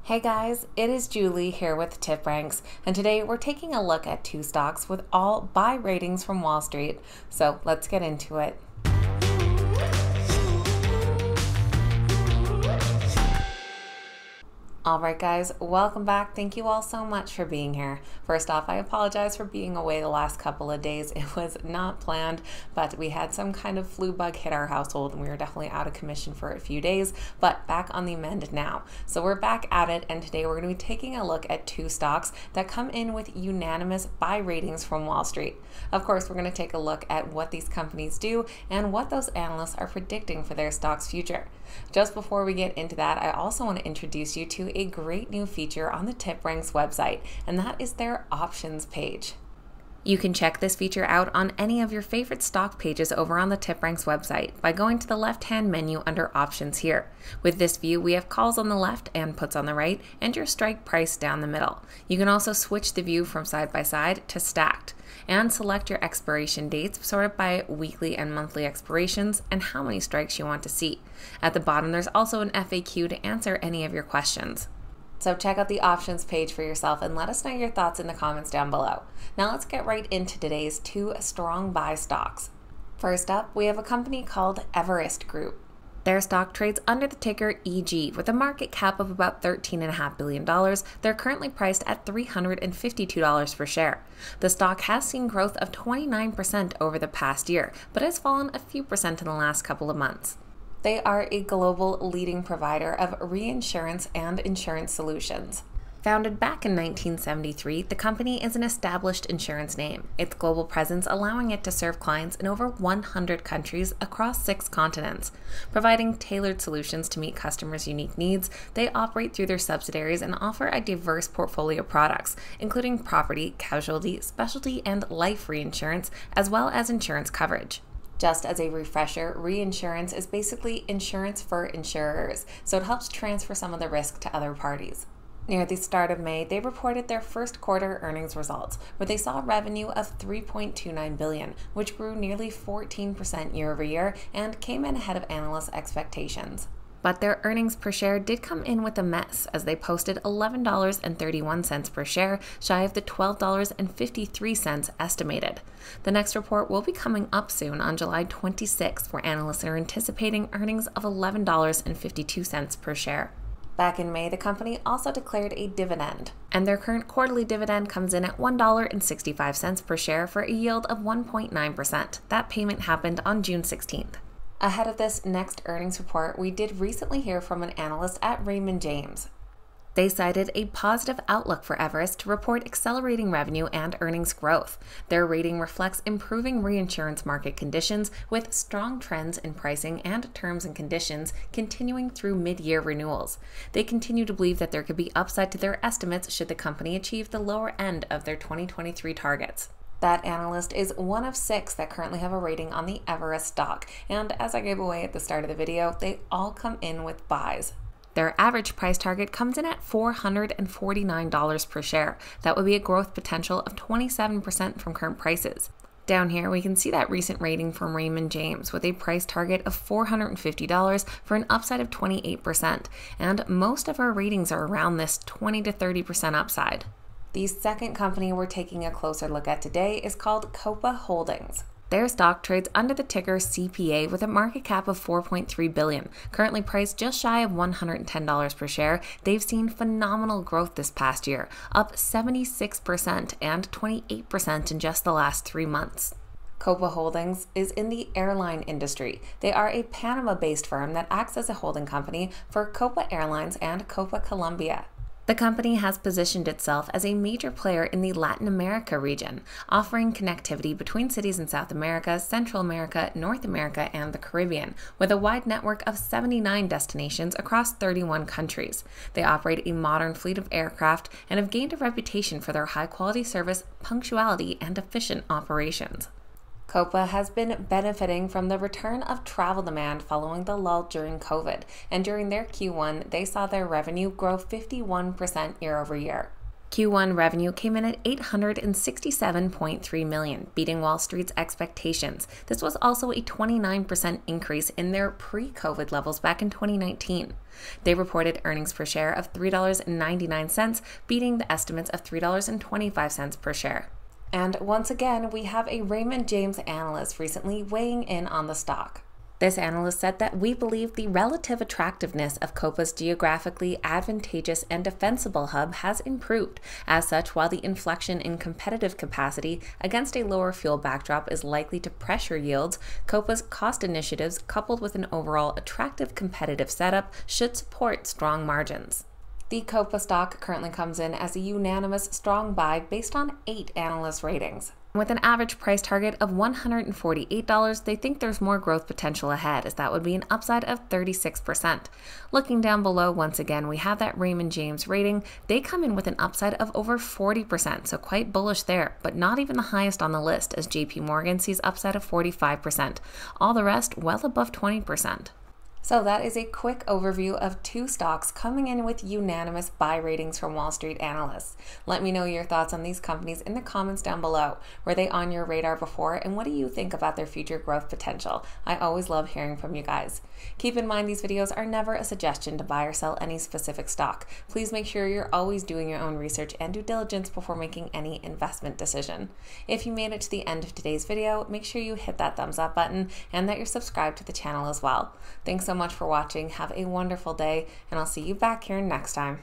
Hey guys, it is Julie here with TipRanks, and today we're taking a look at two stocks with all buy ratings from Wall Street. So let's get into it. Alright guys, welcome back. Thank you all so much for being here. First off, I apologize for being away the last couple of days. It was not planned, but we had some kind of flu bug hit our household and we were definitely out of commission for a few days, but back on the mend now. So we're back at it, and today we're going to be taking a look at two stocks that come in with unanimous buy ratings from Wall Street. Of course, we're going to take a look at what these companies do and what those analysts are predicting for their stock's future. Just before we get into that, I also want to introduce you to a great new feature on the TipRanks website, and that is their options page. You can check this feature out on any of your favorite stock pages over on the TipRanks website by going to the left-hand menu under Options here. With this view, we have calls on the left and puts on the right, and your strike price down the middle. You can also switch the view from side by side to stacked, and select your expiration dates sorted by weekly and monthly expirations and how many strikes you want to see. At the bottom, there's also an FAQ to answer any of your questions. So check out the options page for yourself and let us know your thoughts in the comments down below. Now let's get right into today's two strong buy stocks. First up, we have a company called Everest Group. Their stock trades under the ticker EG with a market cap of about $13.5 billion. They're currently priced at $352 per share. The stock has seen growth of 29% over the past year, but has fallen a few percent in the last couple of months. They are a global leading provider of reinsurance and insurance solutions. Founded back in 1973, the company is an established insurance name, its global presence allowing it to serve clients in over 100 countries across 6 continents. Providing tailored solutions to meet customers' unique needs, they operate through their subsidiaries and offer a diverse portfolio of products, including property, casualty, specialty, and life reinsurance, as well as insurance coverage. Just as a refresher, reinsurance is basically insurance for insurers, so it helps transfer some of the risk to other parties. Near the start of May, they reported their first quarter earnings results, where they saw revenue of $3.29 billion, which grew nearly 14% year over year and came in ahead of analysts' expectations. But their earnings per share did come in with a mess, as they posted $11.31 per share, shy of the $12.53 estimated. The next report will be coming up soon on July 26th, where analysts are anticipating earnings of $11.52 per share. Back in May, the company also declared a dividend, and their current quarterly dividend comes in at $1.65 per share for a yield of 1.9%. That payment happened on June 16th. Ahead of this next earnings report, we did recently hear from an analyst at Raymond James. They cited a positive outlook for Everest to report accelerating revenue and earnings growth. Their rating reflects improving reinsurance market conditions with strong trends in pricing and terms and conditions continuing through mid-year renewals. They continue to believe that there could be upside to their estimates should the company achieve the lower end of their 2023 targets. That analyst is one of 6 that currently have a rating on the Everest stock, and as I gave away at the start of the video, they all come in with buys. Their average price target comes in at $449 per share. That would be a growth potential of 27% from current prices. Down here, we can see that recent rating from Raymond James with a price target of $450 for an upside of 28%, and most of our ratings are around this 20 to 30% upside. The second company we're taking a closer look at today is called Copa Holdings. Their stock trades under the ticker CPA with a market cap of $4.3 billion, currently priced just shy of $110 per share. They've seen phenomenal growth this past year, up 76% and 28% in just the last 3 months. Copa Holdings is in the airline industry. They are a Panama-based firm that acts as a holding company for Copa Airlines and Copa Colombia. The company has positioned itself as a major player in the Latin America region, offering connectivity between cities in South America, Central America, North America, and the Caribbean, with a wide network of 79 destinations across 31 countries. They operate a modern fleet of aircraft and have gained a reputation for their high-quality service, punctuality, and efficient operations. Copa has been benefiting from the return of travel demand following the lull during COVID, and during their Q1, they saw their revenue grow 51% year over year. Q1 revenue came in at $867.3 million, beating Wall Street's expectations. This was also a 29% increase in their pre-COVID levels back in 2019. They reported earnings per share of $3.99, beating the estimates of $3.25 per share. And once again, we have a Raymond James analyst recently weighing in on the stock. This analyst said that we believe the relative attractiveness of Copa's geographically advantageous and defensible hub has improved. As such, while the inflection in competitive capacity against a lower fuel backdrop is likely to pressure yields, Copa's cost initiatives, coupled with an overall attractive competitive setup, should support strong margins. The Copa stock currently comes in as a unanimous strong buy based on 8 analyst ratings. With an average price target of $148, they think there's more growth potential ahead, as that would be an upside of 36%. Looking down below, once again, we have that Raymond James rating. They come in with an upside of over 40%, so quite bullish there, but not even the highest on the list, as JP Morgan sees upside of 45%. All the rest well above 20%. So that is a quick overview of 2 stocks coming in with unanimous buy ratings from Wall Street analysts. Let me know your thoughts on these companies in the comments down below. Were they on your radar before, and what do you think about their future growth potential? I always love hearing from you guys. Keep in mind these videos are never a suggestion to buy or sell any specific stock. Please make sure you're always doing your own research and due diligence before making any investment decision. If you made it to the end of today's video, make sure you hit that thumbs up button and that you're subscribed to the channel as well. Thanks so much for watching. Have a wonderful day, and I'll see you back here next time.